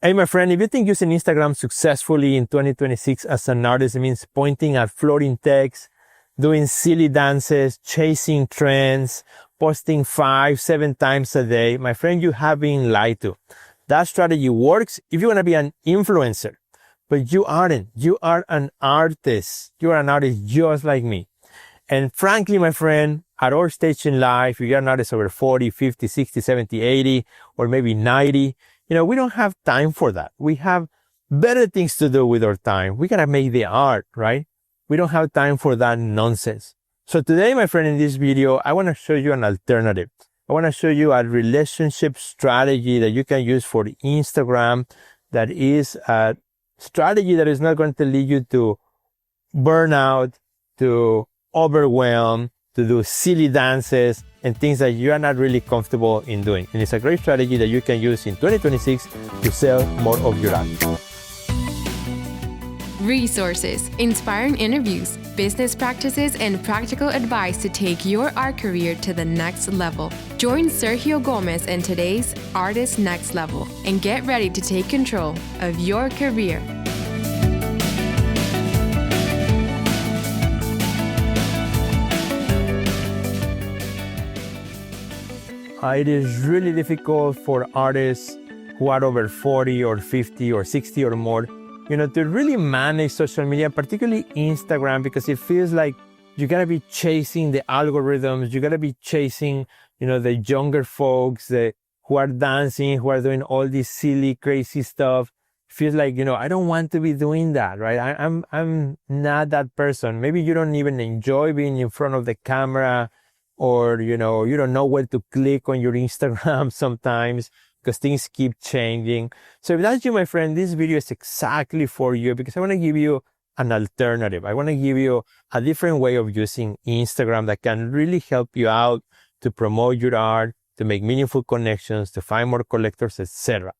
Hey, my friend, if you think using Instagram successfully in 2026 as an artist means pointing at floating text, doing silly dances, chasing trends, posting 5-7 times a day, my friend, you have been lied to. That strategy works if you want to be an influencer, but you aren't. You are an artist. You are an artist just like me. And frankly, my friend, at our stage in life, if you're an artist over 40, 50, 60, 70, 80, or maybe 90, we don't have time for that. We have better things to do with our time. We gotta make the art, right? We don't have time for that nonsense. So today, my friend, in this video, I want to show you an alternative. I want to show you a relationship strategy that you can use for Instagram that is a strategy that is not going to lead you to burnout, to overwhelm, to do silly dances and things that you are not really comfortable in doing. And it's a great strategy that you can use in 2026 to sell more of your art. Resources, inspiring interviews, business practices, and practical advice to take your art career to the next level. Join Sergio Gomez in today's Artist Next Level and get ready to take control of your career. It is really difficult for artists who are over 40 or 50 or 60 or more, to really manage social media, particularly Instagram, because it feels like you gotta be chasing the algorithms. You gotta be chasing, the younger folks who are dancing, who are doing all this silly, crazy stuff. Feels like, I don't want to be doing that, right? I'm not that person. Maybe you don't even enjoy being in front of the camera, or, you don't know where to click on your Instagram sometimes because things keep changing. So if that's you, my friend, this video is exactly for you because I want to give you an alternative. I want to give you a different way of using Instagram that can really help you out to promote your art, to make meaningful connections, to find more collectors, etc.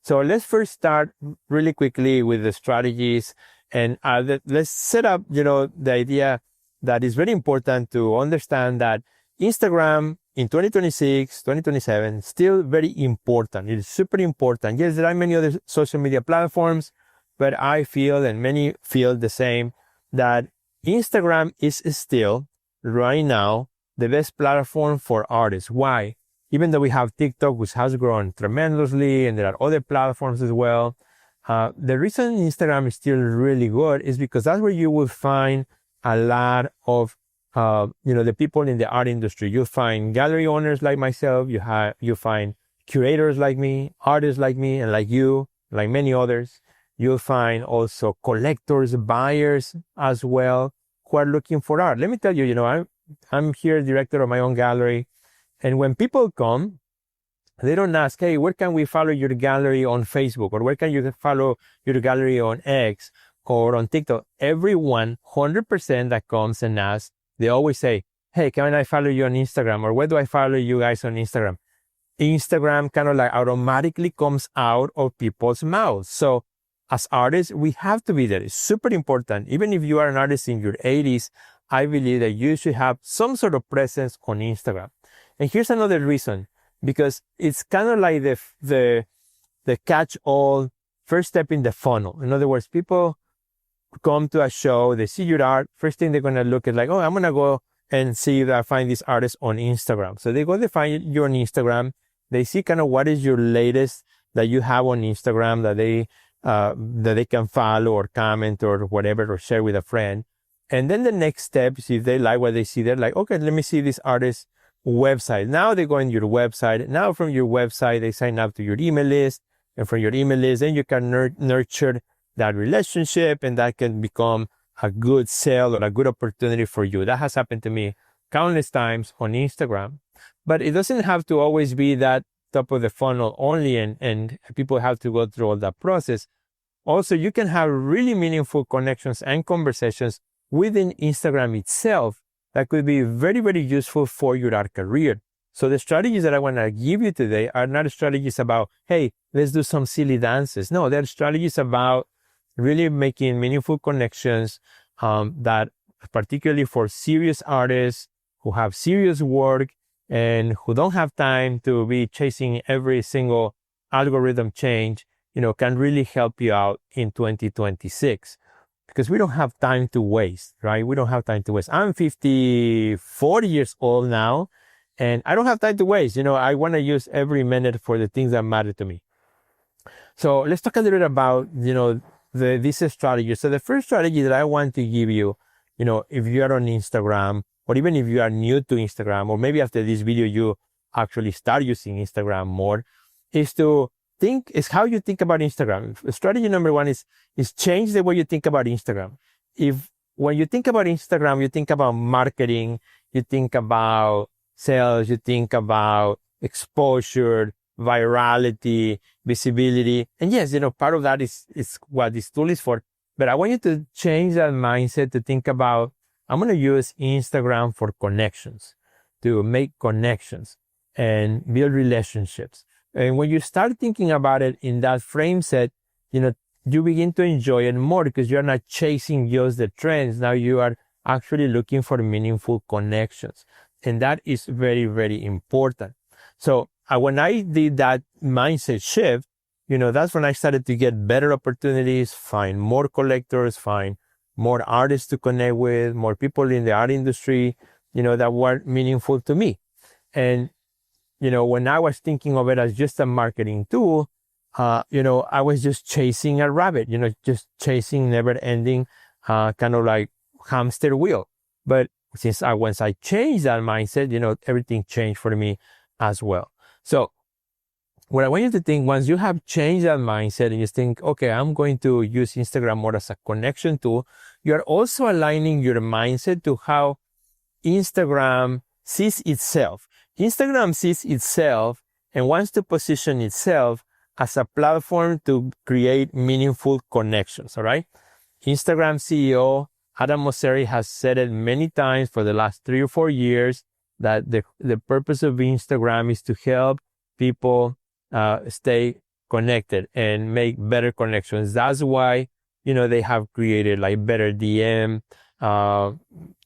So let's first start really quickly with the strategies and let's set up, the idea that is very important to understand that Instagram in 2026, 2027, still very important. It is super important. Yes, there are many other social media platforms, but I feel, and many feel the same, that Instagram is still, right now, the best platform for artists. Why? Even though we have TikTok, which has grown tremendously, and there are other platforms as well, the reason Instagram is still really good is because that's where you will find a lot of the people in the art industry. You'll find gallery owners like myself. You find curators like me, artists like me, and like you, like many others. You'll find also collectors, buyers as well, who are looking for art. Let me tell you, I'm here, director of my own gallery. And when people come, they don't ask, hey, where can we follow your gallery on Facebook? Or where can you follow your gallery on X or on TikTok? Everyone, 100% that comes and asks, they always say, hey, can I follow you on Instagram? Or where do I follow you guys on Instagram? Instagram kind of like automatically comes out of people's mouths. So as artists, we have to be there. It's super important. Even if you are an artist in your 80s, I believe that you should have some sort of presence on Instagram. And here's another reason, because it's kind of like the catch-all first step in the funnel. In other words, people come to a show, they see your art. First thing they're going to look at like, oh, I'm going to go and see if I find this artist on Instagram. So they go to find you on Instagram. They see kind of what is your latest that you have on Instagram that they can follow or comment or whatever, or share with a friend. And then the next step is if they like what they see, they're like, okay, let me see this artist's website. Now they go on your website. Now from your website, they sign up to your email list. And from your email list, then you can nurture that relationship, and that can become a good sale or a good opportunity for you. That has happened to me countless times on Instagram. But it doesn't have to always be that top of the funnel only, and people have to go through all that process. Also, you can have really meaningful connections and conversations within Instagram itself that could be very, very useful for your art career. So the strategies that I want to give you today are not strategies about, hey, let's do some silly dances. No, they're strategies about really making meaningful connections that particularly for serious artists who have serious work and who don't have time to be chasing every single algorithm change can really help you out in 2026. Because we don't have time to waste, right? We don't have time to waste. I'm 54 years old now, and I don't have time to waste. I want to use every minute for the things that matter to me. So let's talk a little bit about, this strategy. So the first strategy that I want to give you, if you are on Instagram, or even if you are new to Instagram, or maybe after this video, you actually start using Instagram more, is how you think about Instagram. Strategy number one is change the way you think about Instagram. When you think about Instagram, you think about marketing, you think about sales, you think about exposure, virality, visibility. And yes, part of that is what this tool is for. But I want you to change that mindset to think about, I'm going to use Instagram for connections, to make connections and build relationships. And when you start thinking about it in that frame set, you begin to enjoy it more because you're not chasing just the trends. Now you are actually looking for meaningful connections. And that is very, very important. So when I did that mindset shift, that's when I started to get better opportunities, find more collectors, find more artists to connect with, more people in the art industry, that were meaningful to me. And when I was thinking of it as just a marketing tool, I was just chasing a rabbit, just chasing never ending, kind of like hamster wheel. But once I changed that mindset, everything changed for me as well. So what I want you to think, once you have changed that mindset and you think, okay, I'm going to use Instagram more as a connection tool, you're also aligning your mindset to how Instagram sees itself. Instagram sees itself and wants to position itself as a platform to create meaningful connections, all right? Instagram CEO Adam Mosseri has said it many times for the last 3 or 4 years that the purpose of Instagram is to help people stay connected and make better connections. That's why, they have created like better DM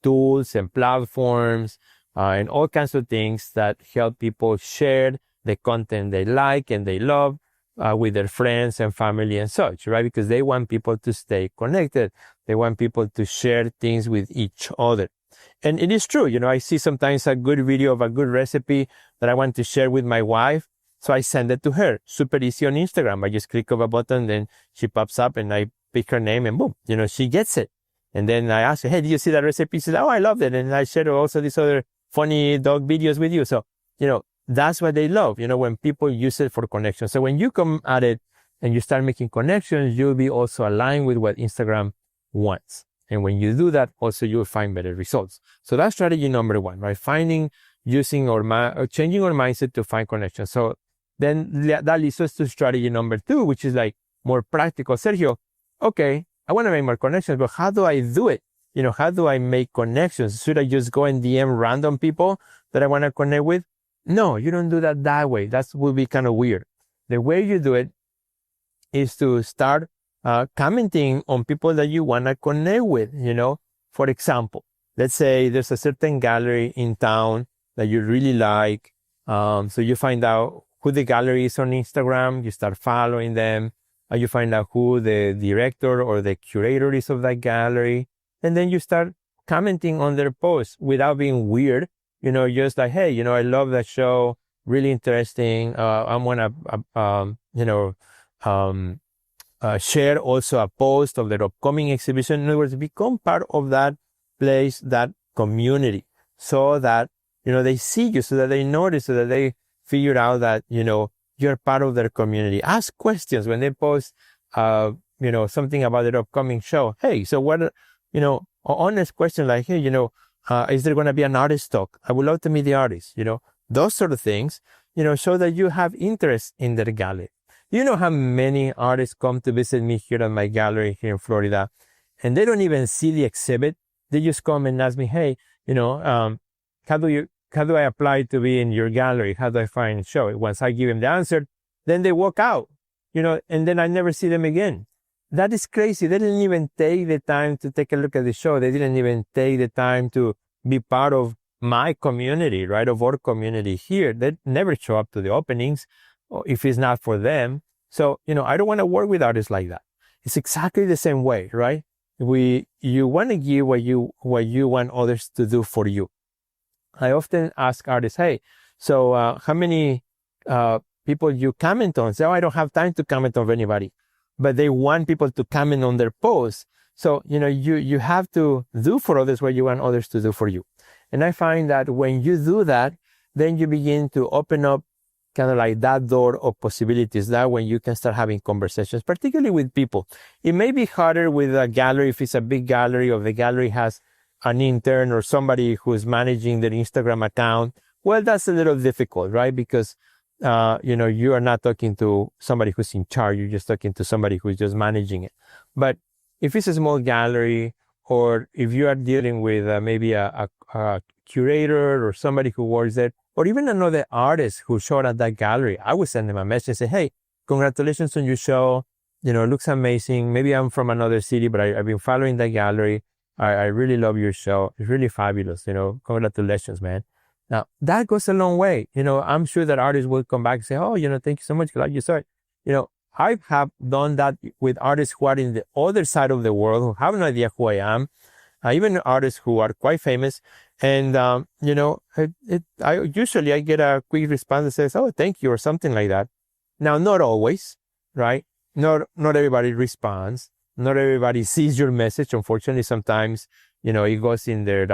tools and platforms and all kinds of things that help people share the content they like and they love with their friends and family and such, right? Because they want people to stay connected. They want people to share things with each other. And it is true. I see sometimes a good video of a good recipe that I want to share with my wife. So I send it to her. Super easy on Instagram. I just click of a button, then she pops up and I pick her name and boom, she gets it. And then I ask her, hey, did you see that recipe? She said, oh, I loved it. And I shared also these other funny dog videos with you. So, that's what they love, when people use it for connection. So when you come at it and you start making connections, you'll be also aligned with what Instagram wants. And when you do that, also you'll find better results. So that's strategy number one, right? Changing our mindset to find connections. So then that leads us to strategy number two, which is like more practical. Sergio, okay, I want to make more connections, but how do I do it? How do I make connections? Should I just go and DM random people that I want to connect with? No, you don't do that way. That will be kind of weird. The way you do it is to start commenting on people that you want to connect with, For example, let's say there's a certain gallery in town that you really like. So you find out who the gallery is on Instagram. You start following them. You find out who the director or the curator is of that gallery. And then you start commenting on their posts without being weird. Just like, hey, I love that show. Really interesting. I'm going to, share also a post of their upcoming exhibition. In other words, become part of that place, that community, so that, they see you, so that they notice, so that they figure out that, you're part of their community. Ask questions when they post, something about their upcoming show. Hey, so what, honest question like, hey, is there going to be an artist talk? I would love to meet the artist, those sort of things, show that you have interest in their gallery. You know how many artists come to visit me here at my gallery here in Florida, and they don't even see the exhibit. They just come and ask me, hey, how do I apply to be in your gallery? How do I find a show? Once I give them the answer, then they walk out, and then I never see them again. That is crazy. They didn't even take the time to take a look at the show. They didn't even take the time to be part of my community, right? Of our community here. They never show up to the openings if it's not for them. So, I don't want to work with artists like that. It's exactly the same way, right? You want to give what you want others to do for you. I often ask artists, hey, so how many people you comment on? Say, oh, I don't have time to comment on anybody, but they want people to comment on their posts. So, you have to do for others what you want others to do for you. And I find that when you do that, then you begin to open up kind of like that door of possibilities. That when you can start having conversations, particularly with people. It may be harder with a gallery if it's a big gallery, or the gallery has an intern or somebody who's managing their Instagram account. Well, that's a little difficult, right? Because, you are not talking to somebody who's in charge. You're just talking to somebody who's just managing it. But if it's a small gallery, or if you are dealing with maybe a curator or somebody who works there, or even another artist who showed at that gallery, I would send them a message and say, hey, congratulations on your show. It looks amazing. Maybe I'm from another city, but I've been following that gallery. I really love your show. It's really fabulous. Congratulations, man. Now, that goes a long way. I'm sure that artists will come back and say, oh, thank you so much. Glad you saw it. I have done that with artists who are in the other side of the world, who have no idea who I am. Even artists who are quite famous. And, I usually get a quick response that says, oh, thank you, or something like that. Now, not always, right? Not everybody responds. Not everybody sees your message. Unfortunately, sometimes, it goes in their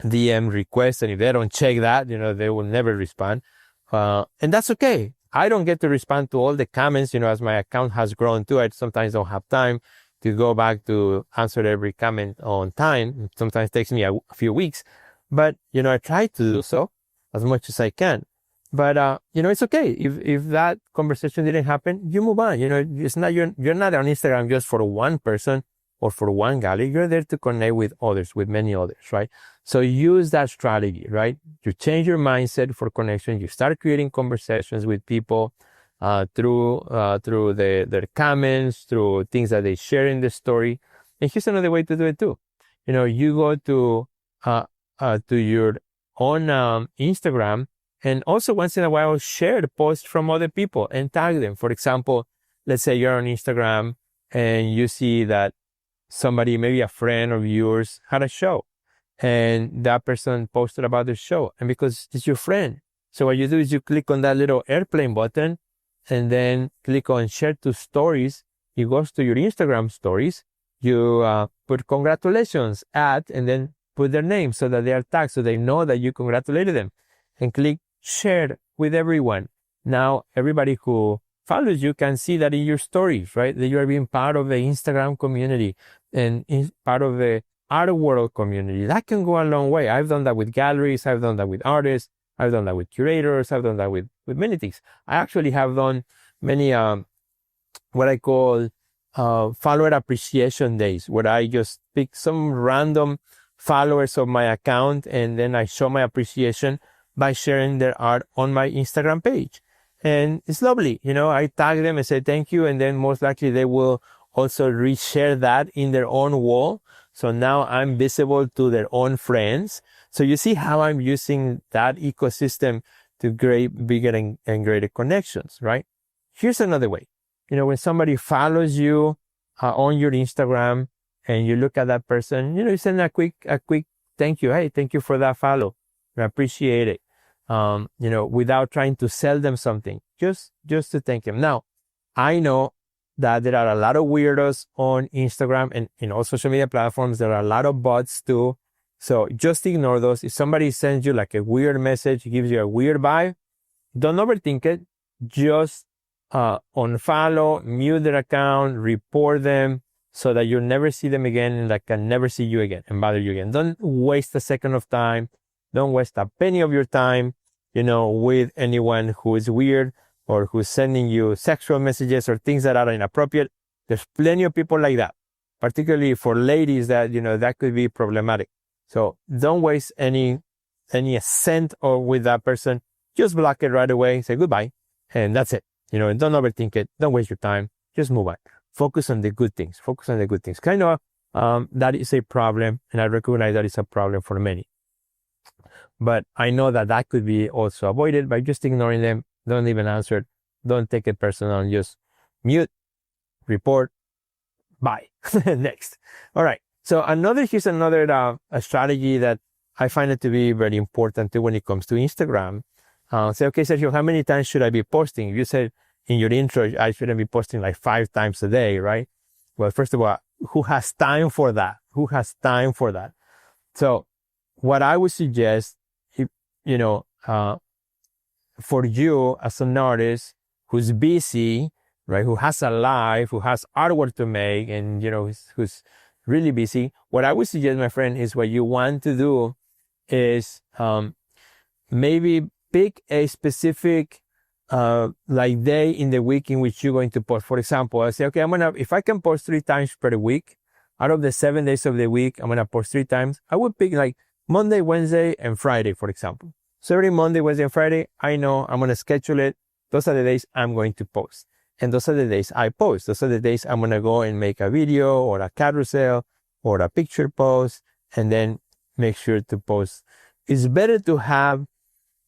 DM request. And if they don't check that, they will never respond. And that's okay. I don't get to respond to all the comments, as my account has grown too. I sometimes don't have time to go back to answer every comment on time. It sometimes takes me a few weeks, but, I try to do so as much as I can. But, it's okay. If that conversation didn't happen, you move on. It's not, you're not on Instagram just for one person or for one gallery. You're there to connect with others, with many others, right? So use that strategy, right? You change your mindset for connection. You start creating conversations with people through their comments, through things that they share in the story. And here's another way to do it too. You go to your own Instagram, and also once in a while share the posts from other people and tag them. For example, let's say you're on Instagram and you see that somebody, maybe a friend of yours, had a show, and that person posted about the show. And because it's your friend, so what you do is you click on that little airplane button and then click on share to stories. It goes to your Instagram stories. You put congratulations at, and then put their name so that they are tagged, so they know that you congratulated them, and click share with everyone. Now, everybody who follows you can see that in your stories, right? That you are being part of the Instagram community and part of the art world community. That can go a long way. I've done that with galleries. I've done that with artists. I've done that with curators. I've done that with many things. I actually have done many, what I call follower appreciation days, where I just pick some random followers of my account, and then I show my appreciation by sharing their art on my Instagram page. And it's lovely. I tag them and say thank you, and then most likely they will also reshare that in their own wall. So now I'm visible to their own friends. So you see how I'm using that ecosystem to create bigger and greater connections, right? Here's another way. When somebody follows you on your Instagram, and you look at that person, you send a quick thank you. Hey, thank you for that follow. I appreciate it. Without trying to sell them something, just to thank them. Now, I know that there are a lot of weirdos on Instagram and in all social media platforms. There are a lot of bots too. So just ignore those. If somebody sends you like a weird message, gives you a weird vibe, don't overthink it. Just unfollow, mute their account, report them, so that you'll never see them again, and they can never see you again and bother you again. Don't waste a second of time. Don't waste a penny of your time, with anyone who is weird or who's sending you sexual messages or things that are inappropriate. There's plenty of people like that, particularly for ladies that, that could be problematic. So don't waste any cent or with that person. Just block it right away. Say goodbye. And that's it. And don't overthink it. Don't waste your time. Just move on. Focus on the good things. Focus on the good things. Kind of, that is a problem. And I recognize that is a problem for many. But I know that could be also avoided by just ignoring them. Don't even answer. Don't take it personal. Just mute, report, bye. Next. All right. So here's another a strategy that I find it to be very important too when it comes to Instagram. Say, okay, Sergio, how many times should I be posting? You said in your intro, I shouldn't be posting like 5 times a day, right? Well, first of all, who has time for that? Who has time for that? So what I would suggest, if, for you as an artist who's busy, right, who has a life, who has artwork to make, and, who's really busy, what I would suggest, my friend, is what you want to do is maybe pick a specific like day in the week in which you're going to post. For example, I say, okay, if I can post 3 times per week, out of the 7 days of the week, I'm going to post 3 times. I would pick like Monday, Wednesday, and Friday, for example. So every Monday, Wednesday, and Friday, I know I'm going to schedule it. Those are the days I'm going to post. And those are the days I post. Those are the days I'm going to go and make a video or a carousel or a picture post, and then make sure to post. It's better to have,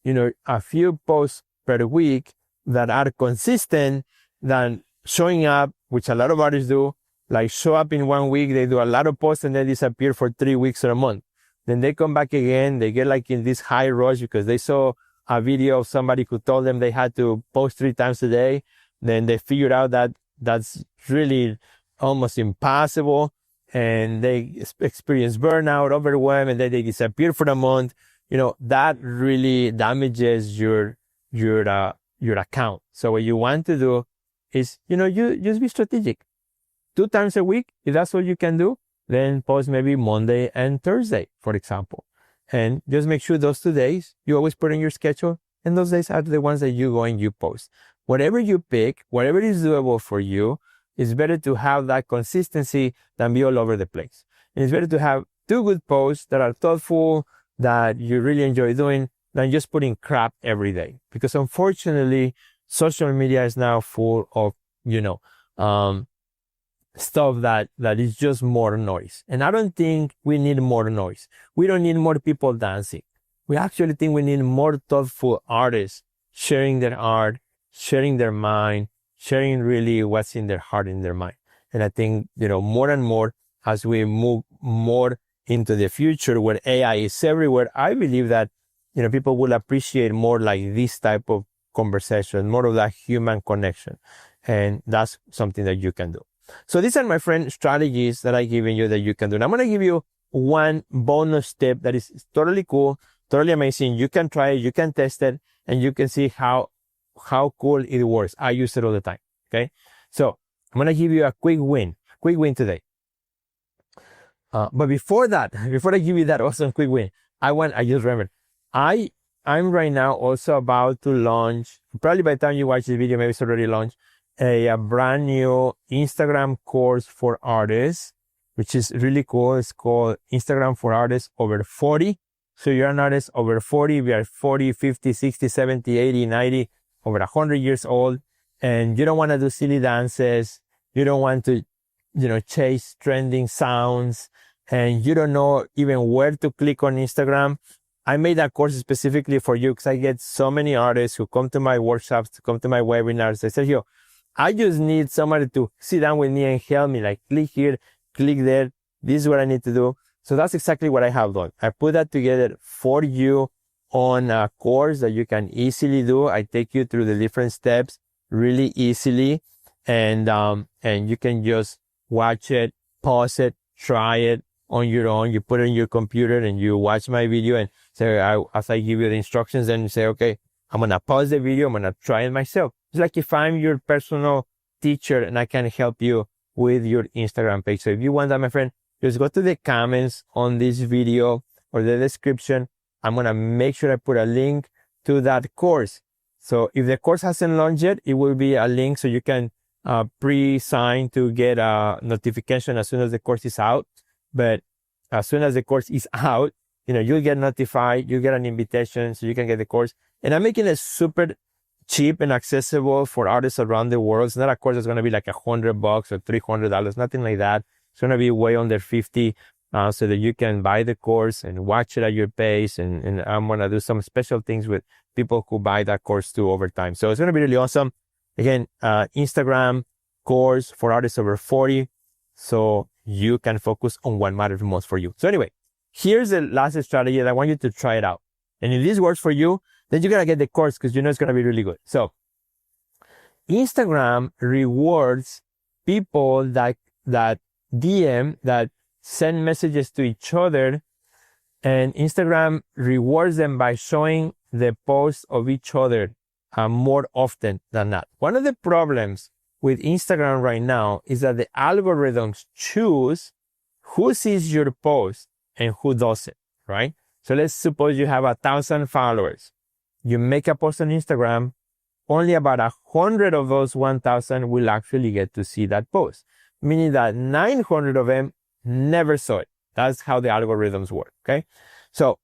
a few posts per week that are consistent than showing up, which a lot of artists do, like show up in 1 week, they do a lot of posts and then disappear for 3 weeks or a month. Then they come back again, they get like in this high rush because they saw a video of somebody who told them they had to post 3 times a day. Then they figured out that that's really almost impossible, and they experience burnout, overwhelm, and then they disappear for a month. That really damages your account. So what you want to do is, you just be strategic. 2 times a week, if that's what you can do, then post maybe Monday and Thursday, for example. And just make sure those 2 days you always put in your schedule, and those days are the ones that you go and you post. Whatever you pick, whatever is doable for you, it's better to have that consistency than be all over the place. And it's better to have 2 good posts that are thoughtful, that you really enjoy doing, than just putting crap every day. Because unfortunately, social media is now full of, stuff that is just more noise. And I don't think we need more noise. We don't need more people dancing. We actually think we need more thoughtful artists sharing their art, sharing their mind, sharing really what's in their heart, in their mind. And I think, more and more as we move more into the future where AI is everywhere, I believe that, people will appreciate more like this type of conversation, more of that human connection. And that's something that you can do. So these are, my friend, strategies that I'm giving you that you can do. And I'm going to give you one bonus tip that is totally cool, totally amazing. You can try it, you can test it, and you can see how cool it works. I use it all the time. Okay. So I'm going to give you a quick win today. But before I give you that awesome quick win, I just remembered, I'm right now also about to launch, probably by the time you watch this video, maybe it's already launched, a brand new Instagram course for artists, which is really cool. It's called Instagram for Artists Over 40. So you're an artist over 40, we are 40, 50, 60, 70, 80, 90, over 100 years old, and you don't want to do silly dances. You don't want to, chase trending sounds, and you don't know even where to click on Instagram. I made that course specifically for you because I get so many artists who come to my workshops, to come to my webinars. They say, Sergio, I just need somebody to sit down with me and help me, like click here, click there. This is what I need to do. So that's exactly what I have done. I put that together for you on a course that you can easily do. I take you through the different steps really easily, and you can just watch it, pause it, try it on your own. You put it in your computer and you watch my video, and say, as I give you the instructions, then you say, okay, I'm going to pause the video. I'm going to try it myself. It's like if I'm your personal teacher and I can help you with your Instagram page. So if you want that, my friend, just go to the comments on this video or the description. I'm going to make sure I put a link to that course. So if the course hasn't launched yet, it will be a link so you can pre-sign to get a notification as soon as the course is out. But as soon as the course is out, you'll get notified, you'll get an invitation so you can get the course. And I'm making it super cheap and accessible for artists around the world. It's not a course that's going to be like $100 or $300, nothing like that. It's going to be way under 50, so that you can buy the course and watch it at your pace. And I'm going to do some special things with people who buy that course too over time. So it's going to be really awesome. Again, Instagram course for artists over 40. So you can focus on what matters most for you. So anyway, here's the last strategy that I want you to try it out. And if this works for you, then you gotta get the course because you know it's gonna be really good. So Instagram rewards people that DM, that send messages to each other, and Instagram rewards them by showing the posts of each other more often than not. One of the problems with Instagram right now is that the algorithms choose who sees your post and who doesn't, right? So let's suppose you have 1,000 followers. You make a post on Instagram, only about 100 of those 1,000 will actually get to see that post, meaning that 900 of them never saw it. That's how the algorithms work, okay? So,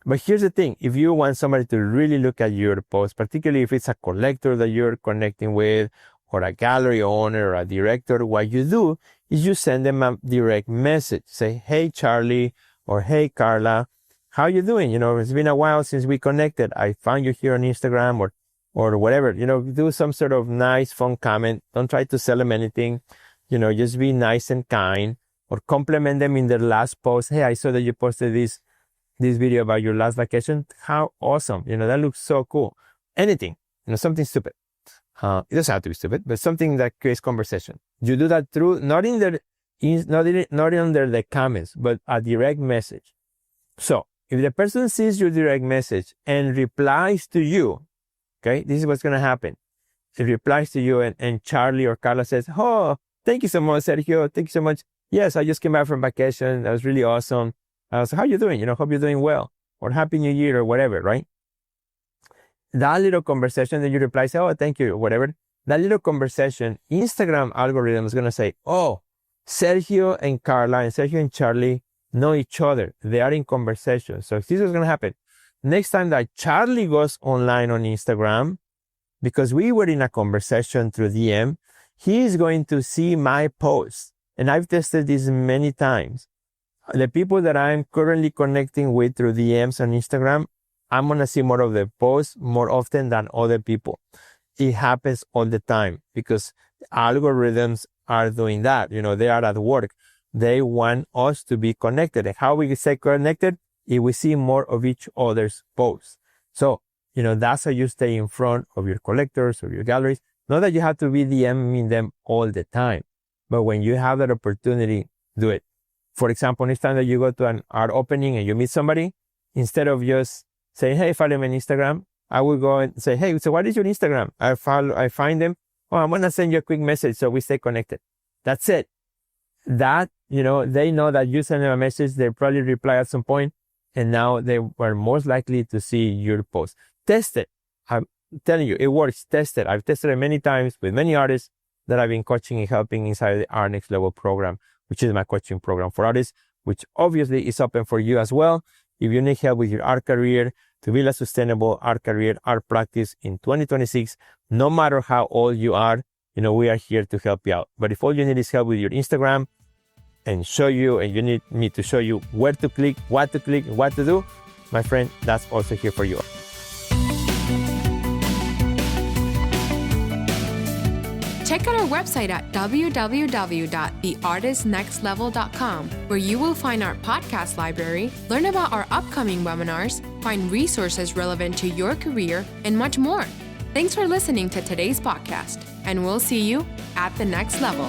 but here's the thing. If you want somebody to really look at your post, particularly if it's a collector that you're connecting with, or a gallery owner or a director, what you do is you send them a direct message. Say, hey, Charlie, or hey, Carla, how you doing? You know, it's been a while since we connected. I found you here on Instagram or whatever. You know, do some sort of nice, fun comment. Don't try to sell them anything. You know, just be nice and kind, or compliment them in their last post. Hey, I saw that you posted this video about your last vacation. How awesome. You know, that looks so cool. Anything, you know, something stupid. It doesn't have to be stupid, but something that creates conversation. You do that through, not under the comments, but a direct message. So if the person sees your direct message and replies to you, okay, this is what's going to happen. It replies to you and Charlie or Carla says, oh, thank you so much, Sergio. Thank you so much. Yes, I just came back from vacation. That was really awesome. So how you doing? You know, hope you're doing well, or Happy New Year or whatever, right? That little conversation that you reply, say, oh, thank you, whatever. That little conversation, Instagram algorithm is going to say, oh, Sergio and Carla and Sergio and Charlie know each other. They are in conversation. So this is going to happen. Next time that Charlie goes online on Instagram, because we were in a conversation through DM, he is going to see my post. And I've tested this many times. The people that I'm currently connecting with through DMs on Instagram, I'm going to see more of the posts more often than other people. It happens all the time because algorithms are doing that. You know, they are at work. They want us to be connected. And how we stay connected? If we see more of each other's posts. So, you know, that's how you stay in front of your collectors or your galleries. Not that you have to be DMing them all the time, but when you have that opportunity, do it. For example, next time that you go to an art opening and you meet somebody, instead of just saying, hey, follow me on Instagram, I will go and say, hey, so what is your Instagram? I find them. Oh, I'm going to send you a quick message so we stay connected. That's it. That, you know, they know that you send them a message. They probably reply at some point, and now they were most likely to see your post. Test it. I'm telling you, it works. Test it. I've tested it many times with many artists that I've been coaching and helping inside the Art Next Level program, which is my coaching program for artists, which obviously is open for you as well. If you need help with your art career, to build a sustainable art career, art practice in 2026, no matter how old you are, you know, we are here to help you out. But if all you need is help with your Instagram and you need me to show you where to click, what to do, my friend, that's also here for you. Check out our website at www.theartistnextlevel.com, where you will find our podcast library, learn about our upcoming webinars, find resources relevant to your career, and much more. Thanks for listening to today's podcast, and we'll see you at the next level.